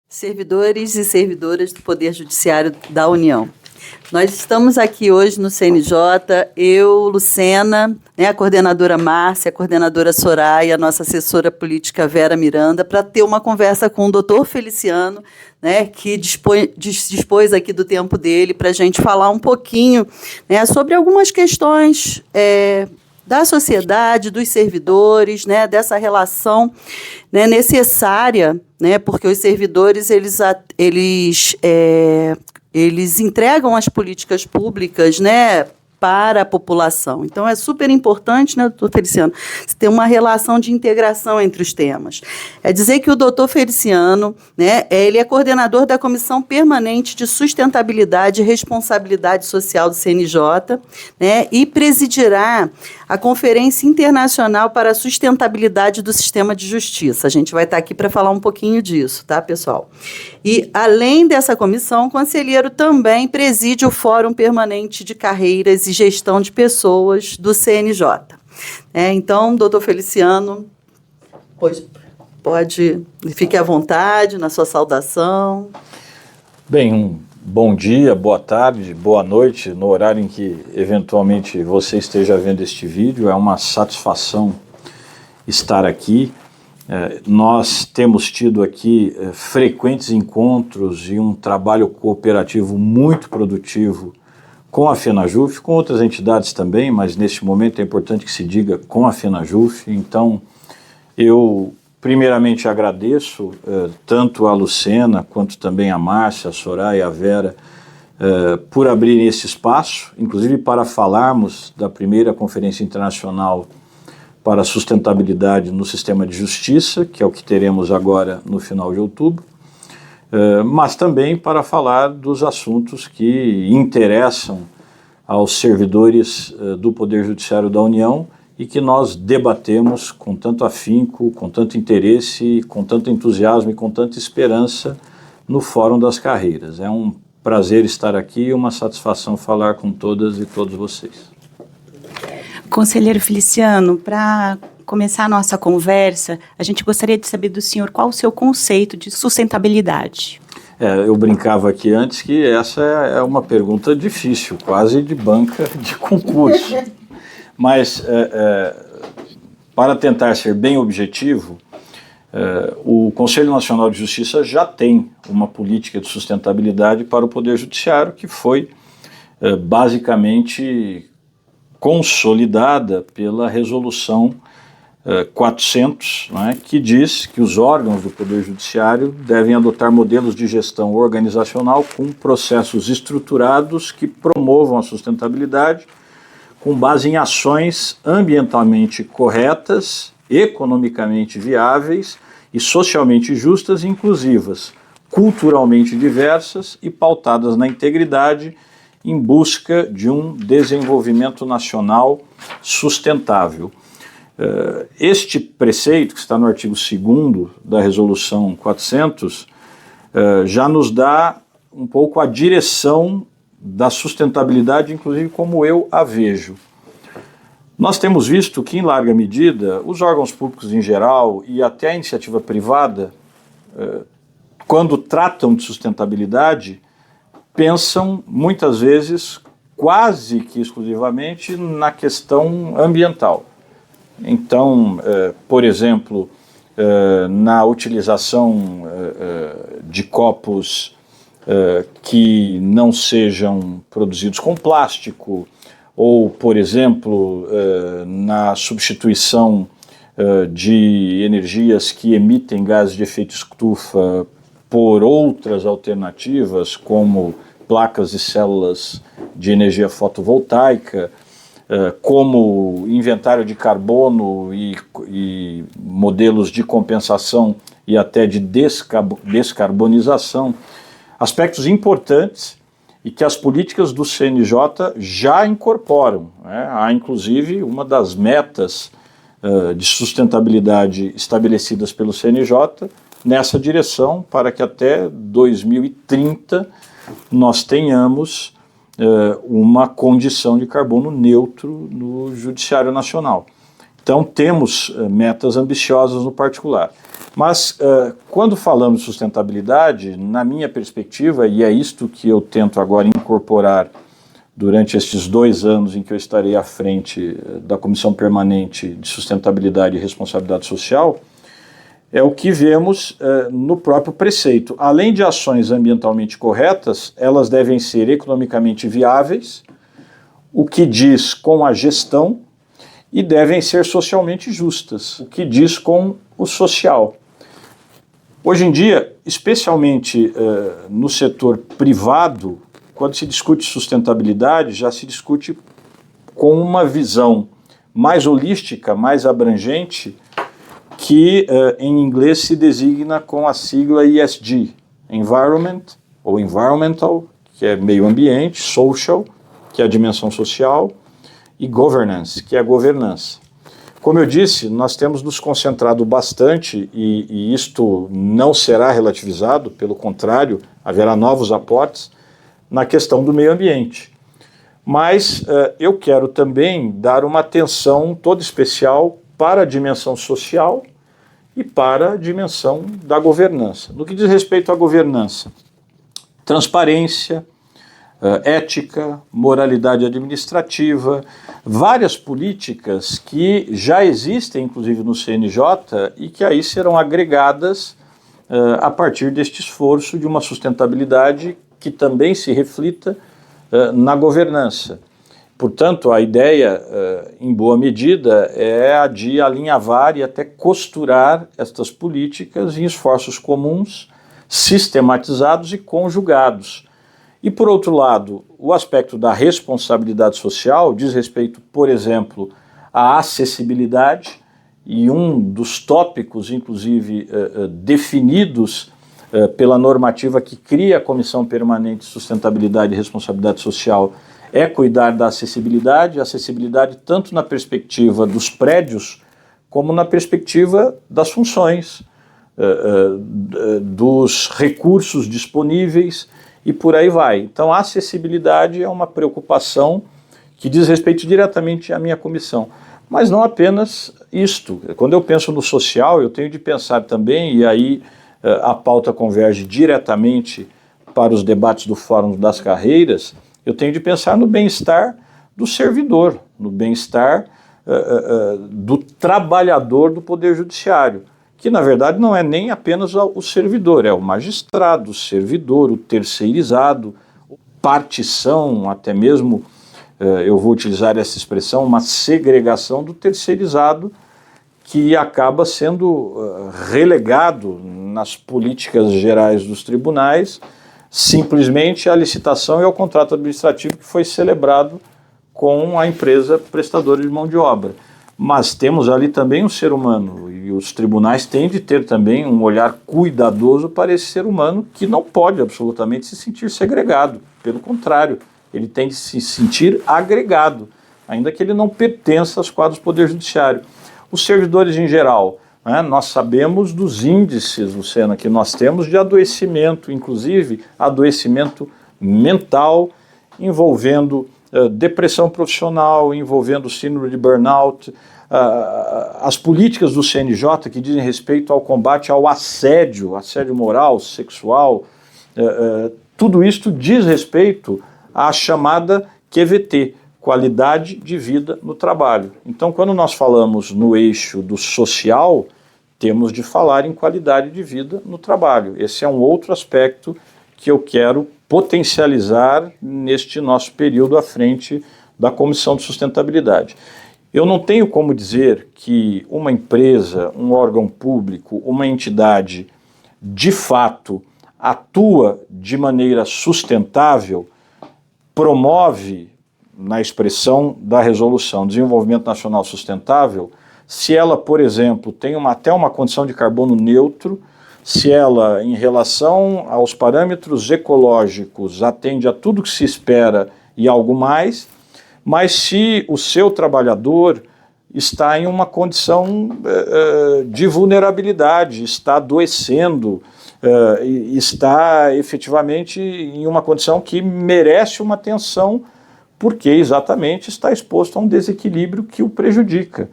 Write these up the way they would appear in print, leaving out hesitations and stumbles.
Servidores e servidoras do Poder Judiciário da União. Nós estamos aqui hoje no CNJ, eu, Lucena, a coordenadora Márcia, a coordenadora Soraya, a nossa assessora política Vera Miranda, para ter uma conversa com o doutor Feliciano, que dispôs aqui do tempo dele para a gente falar um pouquinho sobre algumas questões da sociedade, dos servidores, dessa relação necessária, porque os servidores eles entregam as políticas públicas, para a população. Então, é super importante, doutor Feliciano, ter uma relação de integração entre os temas. É dizer que o doutor Feliciano, ele é coordenador da Comissão Permanente de Sustentabilidade e Responsabilidade Social do CNJ, e presidirá a Conferência Internacional para a Sustentabilidade do Sistema de Justiça. A gente vai estar aqui para falar um pouquinho disso, tá, pessoal? E, além dessa comissão, o conselheiro também preside o Fórum Permanente de Carreiras e Gestão de Pessoas do CNJ. Então, doutor Feliciano, fique à vontade na sua saudação. Bem, bom dia, boa tarde, boa noite, no horário em que eventualmente você esteja vendo este vídeo. É uma satisfação estar aqui. Nós temos tido aqui frequentes encontros e um trabalho cooperativo muito produtivo com a FENAJUF, com outras entidades também, mas neste momento é importante que se diga com a FENAJUF. Então, eu primeiramente agradeço tanto a Lucena, quanto também a Márcia, a Soraya e a Vera, por abrirem esse espaço, inclusive para falarmos da primeira Conferência Internacional para a Sustentabilidade no Sistema de Justiça, que é o que teremos agora no final de outubro, mas também para falar dos assuntos que interessam aos servidores do Poder Judiciário da União e que nós debatemos com tanto afinco, com tanto interesse, com tanto entusiasmo e com tanta esperança no Fórum das Carreiras. É um prazer estar aqui e uma satisfação falar com todas e todos vocês. Conselheiro Feliciano, para começar a nossa conversa, a gente gostaria de saber do senhor qual o seu conceito de sustentabilidade. Eu brincava aqui antes que essa é uma pergunta difícil, quase de banca de concurso. Mas, para tentar ser bem objetivo, o Conselho Nacional de Justiça já tem uma política de sustentabilidade para o Poder Judiciário que foi basicamente consolidada pela Resolução 400, que diz que os órgãos do Poder Judiciário devem adotar modelos de gestão organizacional com processos estruturados que promovam a sustentabilidade com base em ações ambientalmente corretas, economicamente viáveis e socialmente justas e inclusivas, culturalmente diversas e pautadas na integridade em busca de um desenvolvimento nacional sustentável. Este preceito, que está no artigo 2º da Resolução 400, já nos dá um pouco a direção da sustentabilidade, inclusive como eu a vejo. Nós temos visto que, em larga medida, os órgãos públicos em geral e até a iniciativa privada, quando tratam de sustentabilidade, pensam muitas vezes quase que exclusivamente na questão ambiental. Então, por exemplo, na utilização de copos que não sejam produzidos com plástico, ou, por exemplo, na substituição de energias que emitem gases de efeito estufa por outras alternativas, como placas e células de energia fotovoltaica, como inventário de carbono e modelos de compensação e até de descarbonização, aspectos importantes e que as políticas do CNJ já incorporam. Há, inclusive, uma das metas de sustentabilidade estabelecidas pelo CNJ nessa direção, para que até 2030 nós tenhamos uma condição de carbono neutro no Judiciário Nacional. Então, temos metas ambiciosas no particular. Mas, quando falamos de sustentabilidade, na minha perspectiva, e é isto que eu tento agora incorporar durante estes 2 anos em que eu estarei à frente da Comissão Permanente de Sustentabilidade e Responsabilidade Social, é o que vemos no próprio preceito. Além de ações ambientalmente corretas, elas devem ser economicamente viáveis, o que diz com a gestão, e devem ser socialmente justas, o que diz com o social. Hoje em dia, especialmente no setor privado, quando se discute sustentabilidade, já se discute com uma visão mais holística, mais abrangente, que em inglês se designa com a sigla ESG, Environment, ou Environmental, que é meio ambiente, Social, que é a dimensão social, e Governance, que é a governança. Como eu disse, nós temos nos concentrado bastante, e isto não será relativizado, pelo contrário, haverá novos aportes, na questão do meio ambiente. Mas eu quero também dar uma atenção toda especial para a dimensão social e para a dimensão da governança. No que diz respeito à governança, transparência, ética, moralidade administrativa, várias políticas que já existem, inclusive no CNJ, e que aí serão agregadas a partir deste esforço de uma sustentabilidade que também se reflita na governança. Portanto, a ideia, em boa medida, é a de alinhavar e até costurar estas políticas em esforços comuns, sistematizados e conjugados. E, por outro lado, o aspecto da responsabilidade social diz respeito, por exemplo, à acessibilidade, e um dos tópicos, inclusive, definidos pela normativa que cria a Comissão Permanente de Sustentabilidade e Responsabilidade Social é cuidar da acessibilidade tanto na perspectiva dos prédios, como na perspectiva das funções, dos recursos disponíveis, e por aí vai. Então, a acessibilidade é uma preocupação que diz respeito diretamente à minha comissão. Mas não apenas isto. Quando eu penso no social, eu tenho de pensar também, e aí a pauta converge diretamente para os debates do Fórum das Carreiras, eu tenho de pensar no bem-estar do servidor, no bem-estar do trabalhador do Poder Judiciário, que na verdade não é nem apenas o servidor, é o magistrado, o servidor, o terceirizado, partição, até mesmo, eu vou utilizar essa expressão, uma segregação do terceirizado, que acaba sendo relegado nas políticas gerais dos tribunais, simplesmente à licitação e ao contrato administrativo que foi celebrado com a empresa prestadora de mão de obra. Mas temos ali também um ser humano, e os tribunais têm de ter também um olhar cuidadoso para esse ser humano, que não pode absolutamente se sentir segregado. Pelo contrário, ele tem de se sentir agregado, ainda que ele não pertença aos quadros do Poder Judiciário. Os servidores em geral, né, nós sabemos dos índices, Luciana, que nós temos de adoecimento, inclusive adoecimento mental, envolvendo depressão profissional, envolvendo síndrome de burnout, as políticas do CNJ que dizem respeito ao combate ao assédio moral, sexual, tudo isso diz respeito à chamada QVT, qualidade de vida no trabalho. Então, quando nós falamos no eixo do social, temos de falar em qualidade de vida no trabalho. Esse é um outro aspecto que eu quero potencializar neste nosso período à frente da Comissão de Sustentabilidade. Eu não tenho como dizer que uma empresa, um órgão público, uma entidade, de fato, atua de maneira sustentável, promove, na expressão da resolução, desenvolvimento nacional sustentável, se ela, por exemplo, tem até uma condição de carbono neutro, se ela, em relação aos parâmetros ecológicos, atende a tudo que se espera e algo mais, mas se o seu trabalhador está em uma condição de vulnerabilidade, está adoecendo, está efetivamente em uma condição que merece uma atenção, porque exatamente está exposto a um desequilíbrio que o prejudica.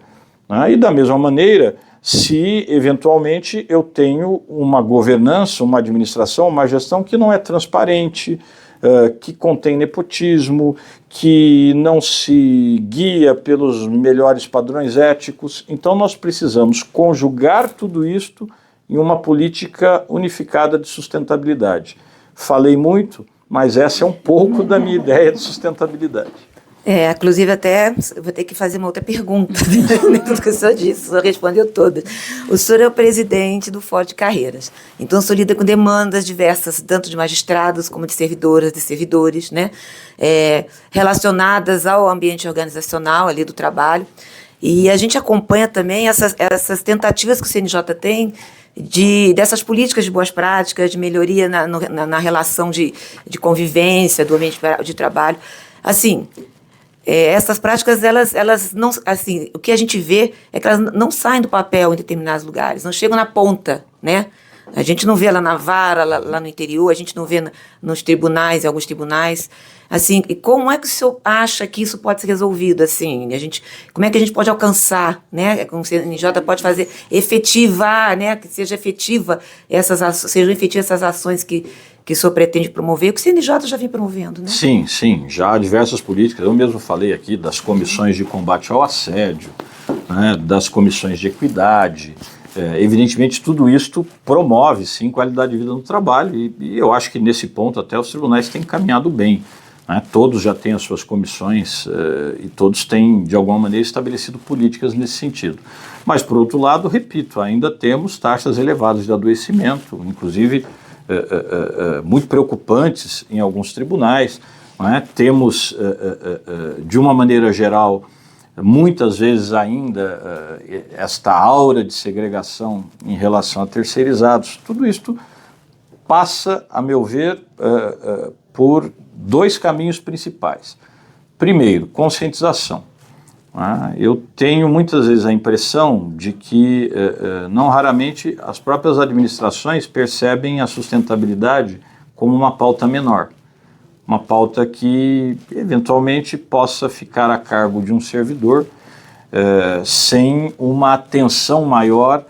né? E da mesma maneira, se eventualmente eu tenho uma governança, uma administração, uma gestão que não é transparente, que contém nepotismo, que não se guia pelos melhores padrões éticos. Então nós precisamos conjugar tudo isto em uma política unificada de sustentabilidade. Falei muito, mas essa é um pouco da minha ideia de sustentabilidade. Inclusive até vou ter que fazer uma outra pergunta dentro do que o senhor disse, o senhor respondeu todas. O senhor é o presidente do Fórum de Carreiras, então o senhor lida com demandas diversas, tanto de magistrados como de servidoras, de servidores, né, relacionadas ao ambiente organizacional ali do trabalho, e a gente acompanha também essas tentativas que o CNJ tem dessas políticas de boas práticas, de melhoria na relação de convivência do ambiente de trabalho. Assim, essas práticas, elas não, assim, o que a gente vê é que elas não saem do papel em determinados lugares, não chegam na ponta, né? A gente não vê lá na vara, lá no interior, a gente não vê nos tribunais, em alguns tribunais. Assim, e como é que o senhor acha que isso pode ser resolvido? Assim, como é que a gente pode alcançar, né? Como o CNJ pode fazer efetivar, né? Que sejam efetivas essas ações que o senhor pretende promover, que o CNJ já vem promovendo, né? Sim, já há diversas políticas. Eu mesmo falei aqui das comissões de combate ao assédio, né, das comissões de equidade. Evidentemente, tudo isto promove, sim, qualidade de vida no trabalho, e eu acho que nesse ponto até os tribunais têm caminhado bem, né? Todos já têm as suas comissões e todos têm, de alguma maneira, estabelecido políticas nesse sentido. Mas, por outro lado, repito, ainda temos taxas elevadas de adoecimento, inclusive muito preocupantes em alguns tribunais, né? Temos, de uma maneira geral, muitas vezes ainda esta aura de segregação em relação a terceirizados. Tudo isto passa, a meu ver, por dois caminhos principais. Primeiro, conscientização. Eu tenho muitas vezes a impressão de que, não raramente, as próprias administrações percebem a sustentabilidade como uma pauta menor. Uma pauta que, eventualmente, possa ficar a cargo de um servidor sem uma atenção maior,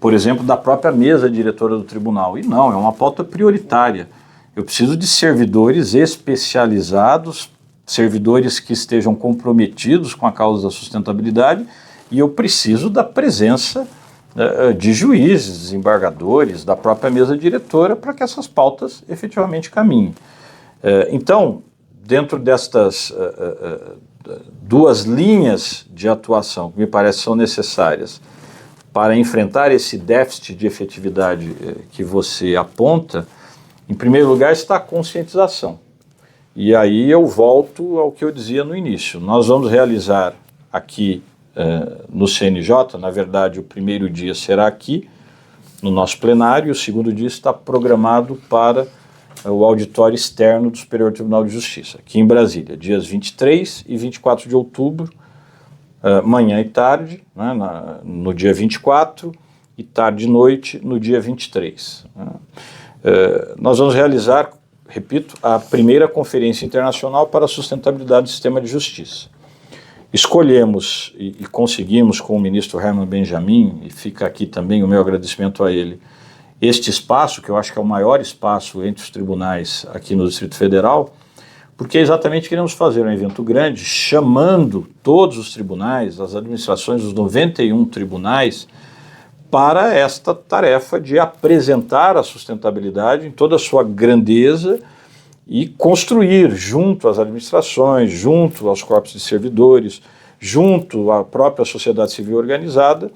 por exemplo, da própria mesa diretora do tribunal. E não, é uma pauta prioritária. Eu preciso de servidores especializados, servidores que estejam comprometidos com a causa da sustentabilidade, e eu preciso da presença de juízes, desembargadores, da própria mesa diretora, para que essas pautas efetivamente caminhem. Então, dentro destas duas linhas de atuação que me parece são necessárias para enfrentar esse déficit de efetividade que você aponta, em primeiro lugar está a conscientização. E aí eu volto ao que eu dizia no início. Nós vamos realizar aqui no CNJ, na verdade o primeiro dia será aqui, no nosso plenário, e o segundo dia está programado para o auditório externo do Superior Tribunal de Justiça, aqui em Brasília, dias 23 e 24 de outubro, manhã e tarde, né, no dia 24, e tarde e noite no dia 23. Nós vamos realizar, repito, a primeira Conferência Internacional para a Sustentabilidade do Sistema de Justiça. Escolhemos e conseguimos com o ministro Herman Benjamin, e fica aqui também o meu agradecimento a ele, este espaço, que eu acho que é o maior espaço entre os tribunais aqui no Distrito Federal, porque exatamente queremos fazer um evento grande, chamando todos os tribunais, as administrações dos 91 tribunais, para esta tarefa de apresentar a sustentabilidade em toda a sua grandeza e construir junto às administrações, junto aos corpos de servidores, junto à própria sociedade civil organizada,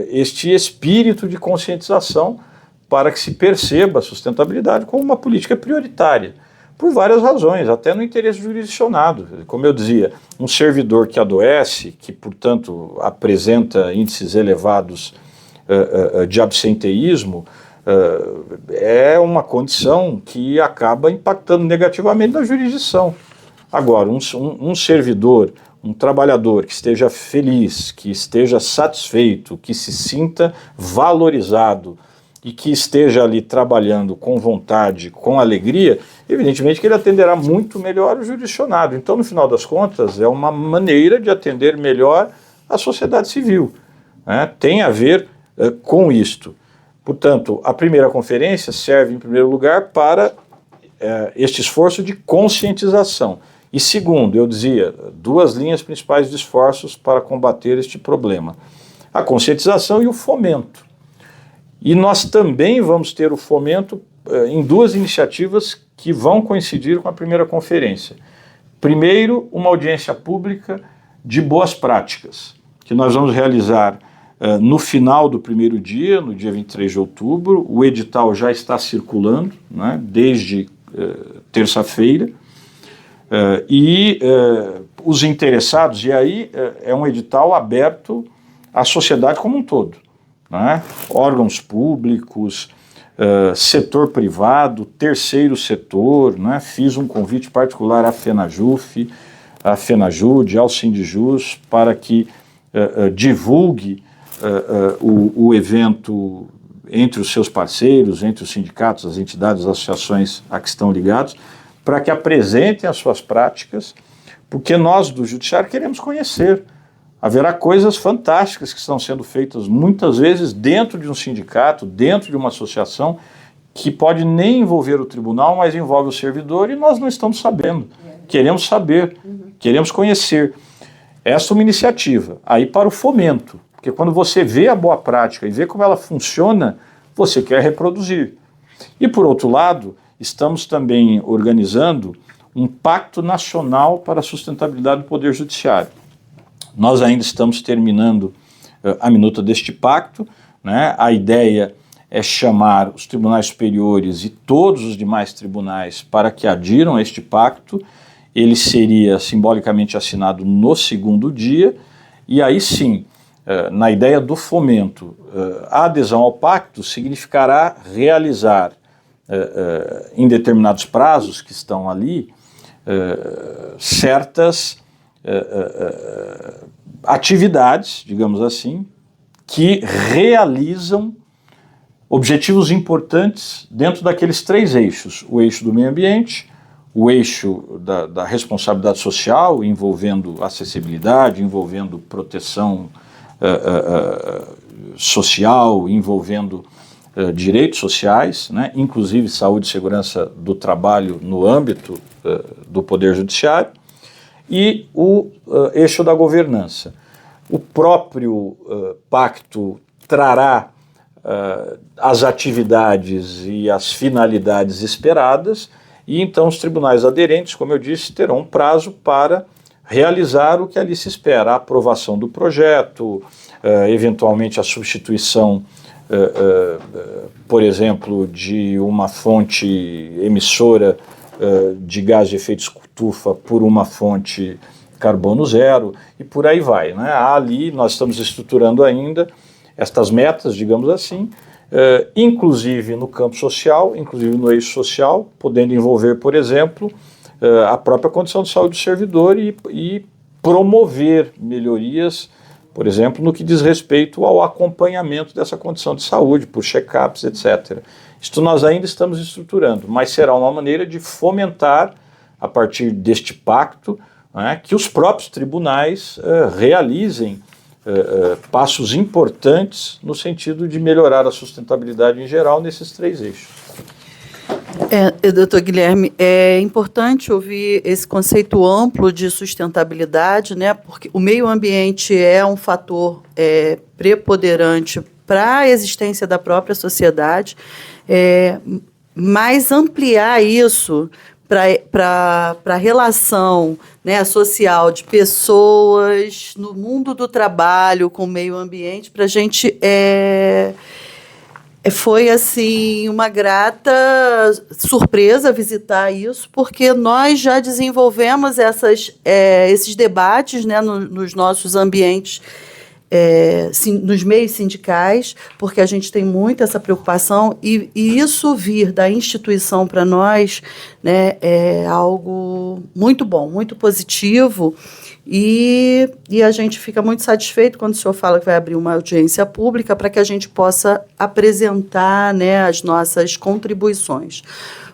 este espírito de conscientização para que se perceba a sustentabilidade como uma política prioritária, por várias razões, até no interesse jurisdicionado. Como eu dizia, um servidor que adoece, que, portanto, apresenta índices elevados de absenteísmo, é uma condição que acaba impactando negativamente na jurisdição. Agora, um servidor, um trabalhador que esteja feliz, que esteja satisfeito, que se sinta valorizado e que esteja ali trabalhando com vontade, com alegria, evidentemente que ele atenderá muito melhor o jurisdicionado. Então, no final das contas, é uma maneira de atender melhor a sociedade civil, né? Tem a ver com isto. Portanto, a primeira conferência serve, em primeiro lugar, para este esforço de conscientização. E segundo, eu dizia, 2 linhas principais de esforços para combater este problema: a conscientização e o fomento. E nós também vamos ter o fomento em 2 iniciativas que vão coincidir com a primeira conferência. Primeiro, uma audiência pública de boas práticas, que nós vamos realizar no final do primeiro dia, no dia 23 de outubro. O edital já está circulando, né, desde terça-feira, e os interessados, e aí é um edital aberto à sociedade como um todo, né, órgãos públicos, setor privado, terceiro setor, né, fiz um convite particular à FENAJUF, à FENAJUDE, ao Sindijus, para que divulgue o evento entre os seus parceiros, entre os sindicatos, as entidades, as associações a que estão ligados, para que apresentem as suas práticas, porque nós do Judiciário queremos conhecer. Haverá coisas fantásticas que estão sendo feitas muitas vezes dentro de um sindicato, dentro de uma associação, que pode nem envolver o tribunal, mas envolve o servidor, e nós não estamos sabendo. Queremos saber, queremos conhecer. Essa é uma iniciativa. Aí para o fomento, porque quando você vê a boa prática e vê como ela funciona, você quer reproduzir. E por outro lado, estamos também organizando um pacto nacional para a sustentabilidade do Poder Judiciário. Nós ainda estamos terminando a minuta deste pacto, né? A ideia é chamar os tribunais superiores e todos os demais tribunais para que adiram a este pacto. Ele seria simbolicamente assinado no segundo dia, e aí sim, na ideia do fomento, a adesão ao pacto significará realizar, em determinados prazos que estão ali, certas atividades, digamos assim, que realizam objetivos importantes dentro daqueles 3 eixos: o eixo do meio ambiente, o eixo da responsabilidade social, envolvendo acessibilidade, envolvendo proteção social, envolvendo direitos sociais, né, inclusive saúde e segurança do trabalho no âmbito do Poder Judiciário, e o eixo da governança. O próprio pacto trará as atividades e as finalidades esperadas, e então os tribunais aderentes, como eu disse, terão um prazo para realizar o que ali se espera: a aprovação do projeto, eventualmente a substituição, por exemplo, de uma fonte emissora de gás de efeito estufa por uma fonte carbono zero, e por aí vai, né? Ali nós estamos estruturando ainda estas metas, digamos assim, inclusive no campo social, inclusive no eixo social, podendo envolver, por exemplo, a própria condição de saúde do servidor e promover melhorias, por exemplo, no que diz respeito ao acompanhamento dessa condição de saúde, por check-ups, etc. Isto nós ainda estamos estruturando, mas será uma maneira de fomentar, a partir deste pacto, né, que os próprios tribunais realizem passos importantes no sentido de melhorar a sustentabilidade em geral nesses 3 eixos. Doutor Guilherme, é importante ouvir esse conceito amplo de sustentabilidade, né, porque o meio ambiente é um fator preponderante para a existência da própria sociedade, mas ampliar isso para a relação, né, social de pessoas no mundo do trabalho com o meio ambiente, para a gente foi assim uma grata surpresa visitar isso, porque nós já desenvolvemos esses debates, né, nos nossos ambientes, nos meios sindicais, porque a gente tem muito essa preocupação, e isso vir da instituição para nós, né, é algo muito bom, muito positivo, e a gente fica muito satisfeito quando o senhor fala que vai abrir uma audiência pública para que a gente possa apresentar, né, as nossas contribuições,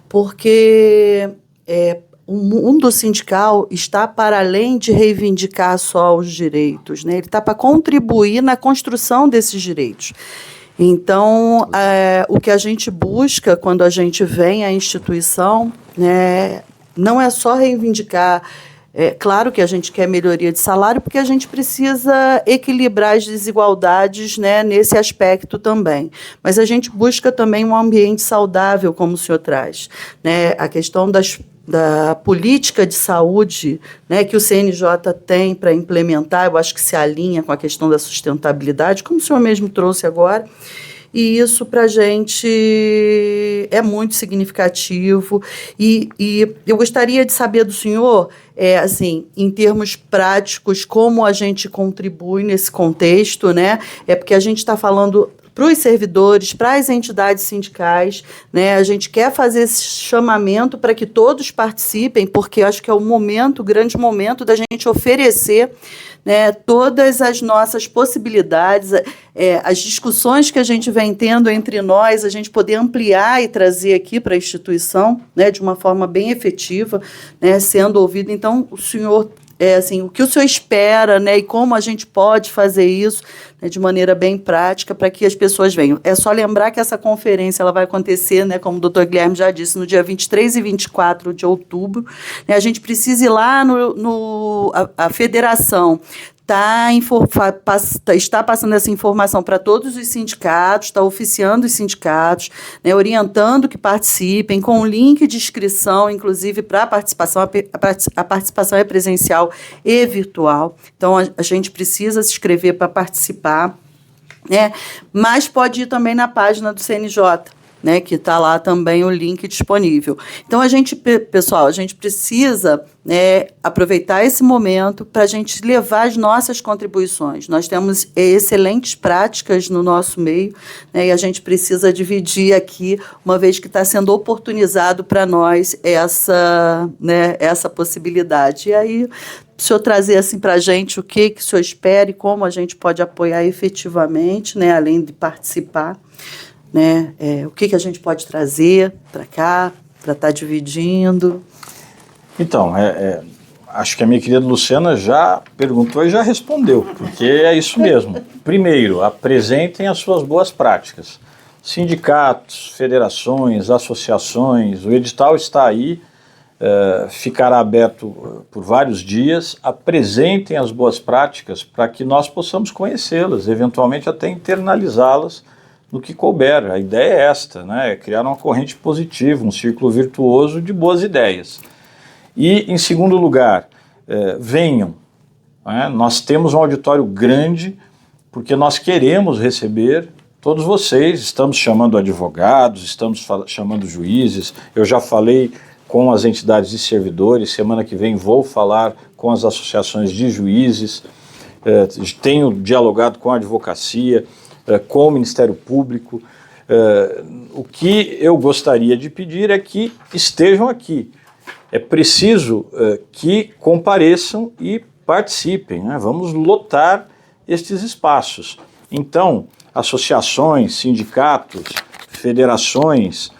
porque o mundo sindical está para além de reivindicar só os direitos, né? Ele está para contribuir na construção desses direitos. Então, o que a gente busca quando a gente vem à instituição, né, não é só reivindicar. É claro que a gente quer melhoria de salário, porque a gente precisa equilibrar as desigualdades, né, nesse aspecto também. Mas a gente busca também um ambiente saudável, como o senhor traz, né? A questão da política de saúde, né, que o CNJ tem para implementar, eu acho que se alinha com a questão da sustentabilidade, como o senhor mesmo trouxe agora. E isso, para a gente, é muito significativo. E eu gostaria de saber do senhor, assim, em termos práticos, como a gente contribui nesse contexto, né? Porque a gente está falando para os servidores, para as entidades sindicais, né? A gente quer fazer esse chamamento para que todos participem, porque eu acho que é o grande momento da gente oferecer, né, todas as nossas possibilidades, as discussões que a gente vem tendo entre nós, a gente poder ampliar e trazer aqui para a instituição, né, de uma forma bem efetiva, né, sendo ouvido. Então, o senhor, assim, o que o senhor espera, né, e como a gente pode fazer isso, né, de maneira bem prática para que as pessoas venham. É só lembrar que essa conferência ela vai acontecer, né, como o doutor Guilherme já disse, no dia 23 e 24 de outubro. Né, a gente precisa ir lá a federação está passando essa informação para todos os sindicatos, está oficiando os sindicatos, né, orientando que participem, com um link de inscrição, inclusive, para a participação. A participação é presencial e virtual. Então, a gente precisa se inscrever para participar, né, mas pode ir também na página do CNJ, né, que está lá também o link disponível. Então, pessoal, a gente precisa, né, aproveitar esse momento para a gente levar as nossas contribuições. Nós temos excelentes práticas no nosso meio, né, e a gente precisa dividir aqui, uma vez que está sendo oportunizado para nós essa possibilidade. E aí, o senhor trazer assim, para a gente o que o senhor espera e como a gente pode apoiar efetivamente, né, além de participar. Né? O que a gente pode trazer para cá, para estar dividindo? Então, acho que a minha querida Luciana já perguntou e já respondeu, porque é isso mesmo. Primeiro, apresentem as suas boas práticas. Sindicatos, federações, associações, o edital está aí, ficará aberto por vários dias. Apresentem as boas práticas para que nós possamos conhecê-las, eventualmente até internalizá-las no que couber. A ideia é esta, né? É criar uma corrente positiva, um círculo virtuoso de boas ideias. E, em segundo lugar, venham. Né? Nós temos um auditório grande, porque nós queremos receber todos vocês. Estamos chamando advogados, estamos chamando juízes. Eu já falei com as entidades de servidores, semana que vem vou falar com as associações de juízes, tenho dialogado com a advocacia, com o Ministério Público. O que eu gostaria de pedir é que estejam aqui. É preciso que compareçam e participem, né? Vamos lotar estes espaços. Então, associações, sindicatos, federações,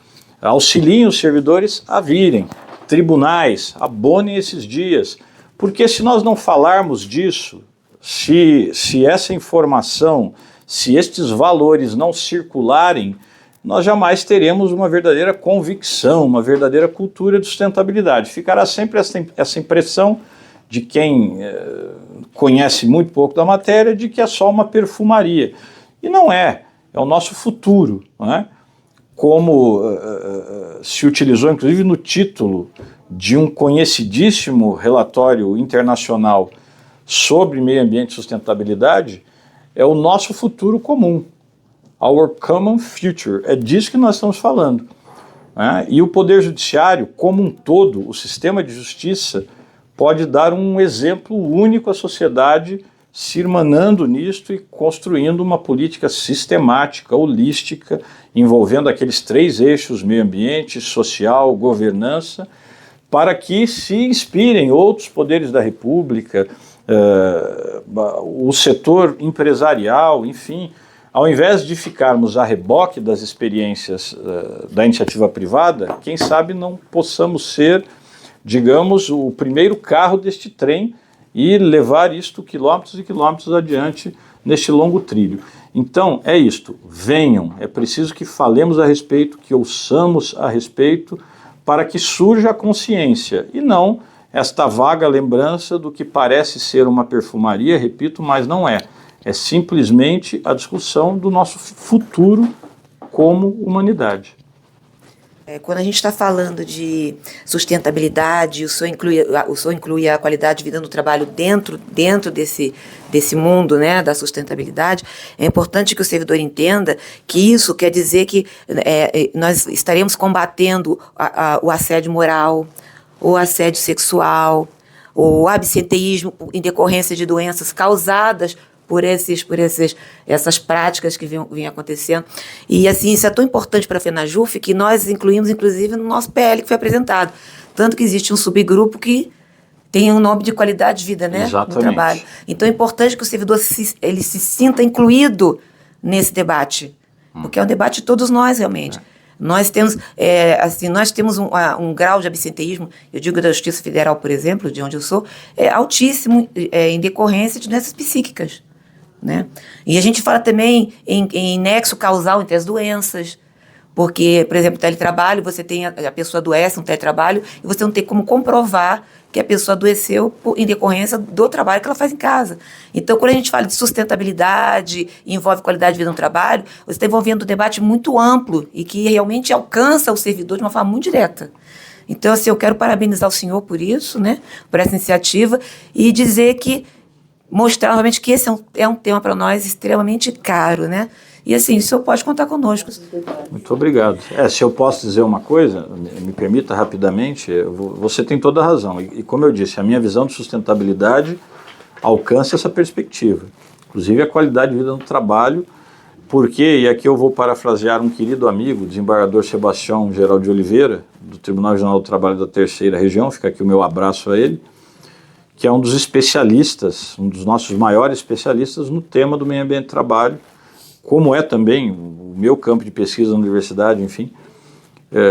auxiliem os servidores a virem. Tribunais, abonem esses dias. Porque se nós não falarmos disso, se essa informação, se estes valores não circularem, nós jamais teremos uma verdadeira convicção, uma verdadeira cultura de sustentabilidade. Ficará sempre essa impressão de quem conhece muito pouco da matéria, de que é só uma perfumaria. E não é o nosso futuro, não é? Como se utilizou, inclusive, no título de um conhecidíssimo relatório internacional sobre meio ambiente e sustentabilidade, é o nosso futuro comum, our common future, é disso que nós estamos falando. Né? E o Poder Judiciário, como um todo, o sistema de justiça, pode dar um exemplo único à sociedade, se irmanando nisto e construindo uma política sistemática, holística, envolvendo aqueles 3 eixos, meio ambiente, social, governança, para que se inspirem outros poderes da República, o setor empresarial, enfim, ao invés de ficarmos a reboque das experiências da iniciativa privada, quem sabe não possamos ser digamos, o primeiro carro deste trem e levar isto quilômetros e quilômetros adiante neste longo trilho. Então, é isto, venham, é preciso que falemos a respeito, que ouçamos a respeito, para que surja a consciência, e não esta vaga lembrança do que parece ser uma perfumaria, repito, mas não é. É simplesmente a discussão do nosso futuro como humanidade. Quando a gente está falando de sustentabilidade, o senhor inclui a qualidade de vida no trabalho dentro desse mundo, né, da sustentabilidade, é importante que o servidor entenda que isso quer dizer que nós estaremos combatendo o assédio moral, o assédio sexual, o absenteísmo em decorrência de doenças causadas por essas práticas que vinham acontecendo. E assim, isso é tão importante para a FENAJUF que nós incluímos, inclusive, no nosso PL que foi apresentado. Tanto que existe um subgrupo que tem um nome de qualidade de vida, né? Exatamente. No trabalho. Então é importante que o servidor ele se sinta incluído nesse debate, porque é um debate de todos nós, realmente. Nós temos, um grau de absenteísmo, eu digo da Justiça Federal, por exemplo, de onde eu sou, altíssimo em decorrência de doenças psíquicas. Né? E a gente fala também em nexo causal entre as doenças, porque, por exemplo, teletrabalho, você tem a pessoa adoece no teletrabalho e você não tem como comprovar que a pessoa adoeceu em decorrência do trabalho que ela faz em casa. Então, quando a gente fala de sustentabilidade, envolve qualidade de vida no trabalho, você está envolvendo um debate muito amplo e que realmente alcança o servidor de uma forma muito direta. Então, assim, eu quero parabenizar o senhor por isso, né, por essa iniciativa, e dizer que mostrar novamente que esse é um tema para nós extremamente caro, né? E assim, o senhor pode contar conosco. Muito obrigado. Se eu posso dizer uma coisa, me permita rapidamente, você tem toda a razão. E como eu disse, a minha visão de sustentabilidade alcança essa perspectiva. Inclusive a qualidade de vida no trabalho, porque, e aqui eu vou parafrasear um querido amigo, o desembargador Sebastião Geraldo de Oliveira, do Tribunal Regional do Trabalho da Terceira Região, fica aqui o meu abraço a ele, que é um dos especialistas, um dos nossos maiores especialistas no tema do meio ambiente de trabalho, como é também o meu campo de pesquisa na universidade, enfim.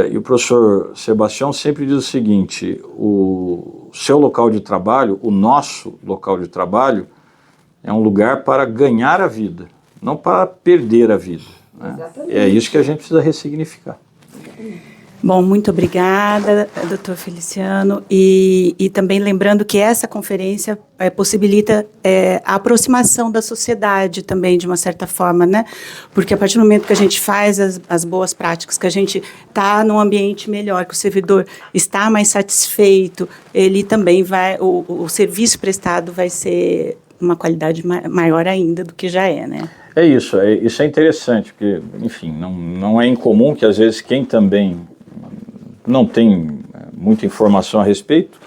E o professor Sebastião sempre diz o seguinte: o seu local de trabalho, o nosso local de trabalho, é um lugar para ganhar a vida, não para perder a vida. Né? É isso que a gente precisa ressignificar. Bom, muito obrigada, doutor Feliciano, e também lembrando que essa conferência possibilita a aproximação da sociedade também, de uma certa forma, né? Porque a partir do momento que a gente faz as boas práticas, que a gente está num ambiente melhor, que o servidor está mais satisfeito, ele também vai, o serviço prestado vai ser uma qualidade maior ainda do que já é, né? Isso é interessante, porque, enfim, não é incomum que às vezes quem também não tem muita informação a respeito,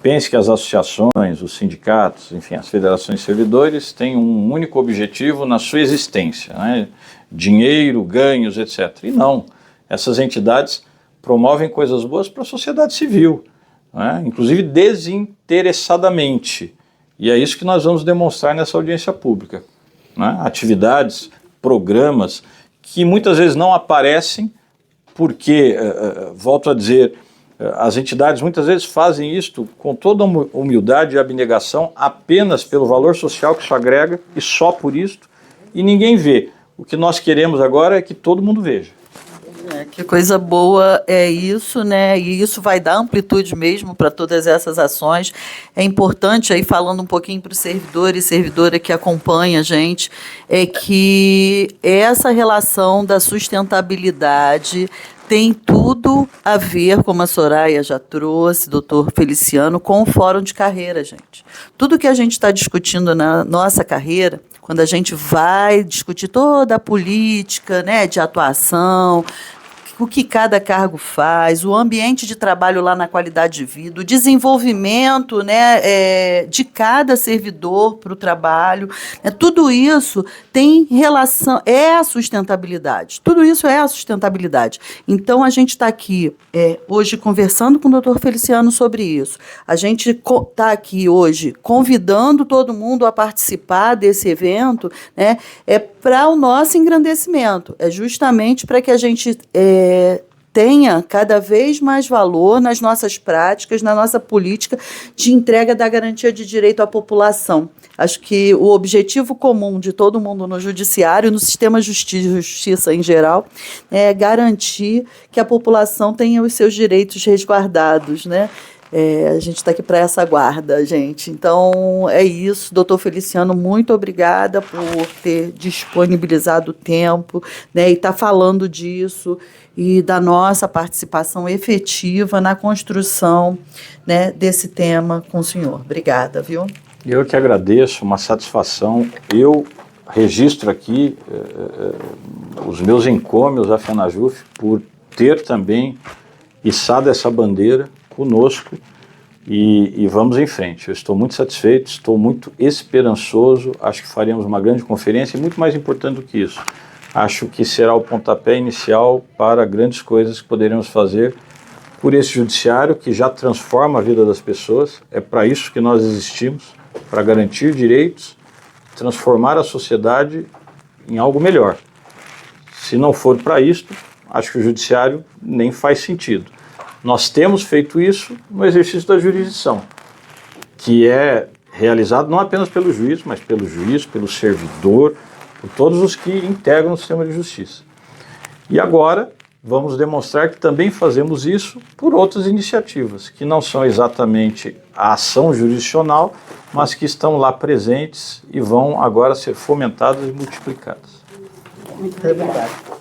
pense que as associações, os sindicatos, enfim, as federações de servidores têm um único objetivo na sua existência, né? Dinheiro, ganhos, etc. E não, essas entidades promovem coisas boas para a sociedade civil, né? Inclusive desinteressadamente, e é isso que nós vamos demonstrar nessa audiência pública, né? Atividades, programas que muitas vezes não aparecem, porque, volto a dizer, as entidades muitas vezes fazem isto com toda humildade e abnegação, apenas pelo valor social que isso agrega, e só por isto, e ninguém vê. O que nós queremos agora é que todo mundo veja. Que coisa boa é isso, né? E isso vai dar amplitude mesmo para todas essas ações. É importante, aí falando um pouquinho para o servidor e servidora que acompanha a gente, é que essa relação da sustentabilidade tem tudo a ver, como a Soraya já trouxe, doutor Feliciano, com o Fórum de Carreira, gente. Tudo que a gente está discutindo na nossa carreira, quando a gente vai discutir toda a política, né, de atuação, o que cada cargo faz, o ambiente de trabalho lá na qualidade de vida, o desenvolvimento, né, de cada servidor para o trabalho, né, tudo isso tem relação, é a sustentabilidade. Tudo isso é a sustentabilidade. Então, a gente está aqui hoje conversando com o doutor Feliciano sobre isso. A gente está aqui hoje convidando todo mundo a participar desse evento, né, para o nosso engrandecimento. É justamente para que a gente tenha cada vez mais valor nas nossas práticas, na nossa política de entrega da garantia de direito à população. Acho que o objetivo comum de todo mundo no judiciário, no sistema de justiça em geral, é garantir que a população tenha os seus direitos resguardados, né? A gente está aqui para essa guarda, gente. Então, é isso. Doutor Feliciano, muito obrigada por ter disponibilizado o tempo, né, e estar falando disso e da nossa participação efetiva na construção, né, desse tema com o senhor. Obrigada, viu? Eu que agradeço, uma satisfação. Eu registro aqui os meus encômios à FENAJUF por ter também içado essa bandeira conosco e vamos em frente. Eu estou muito satisfeito, estou muito esperançoso, acho que faremos uma grande conferência e muito mais importante do que isso, acho que será o pontapé inicial para grandes coisas que poderemos fazer por esse judiciário que já transforma a vida das pessoas. É para isso que nós existimos, para garantir direitos, transformar a sociedade em algo melhor. Se não for para isso, acho que o judiciário nem faz sentido. Nós temos feito isso no exercício da jurisdição, que é realizado não apenas pelo juiz, mas pelo juiz, pelo servidor, por todos os que integram o sistema de justiça. E agora vamos demonstrar que também fazemos isso por outras iniciativas, que não são exatamente a ação jurisdicional, mas que estão lá presentes e vão agora ser fomentadas e multiplicadas. Muito obrigada.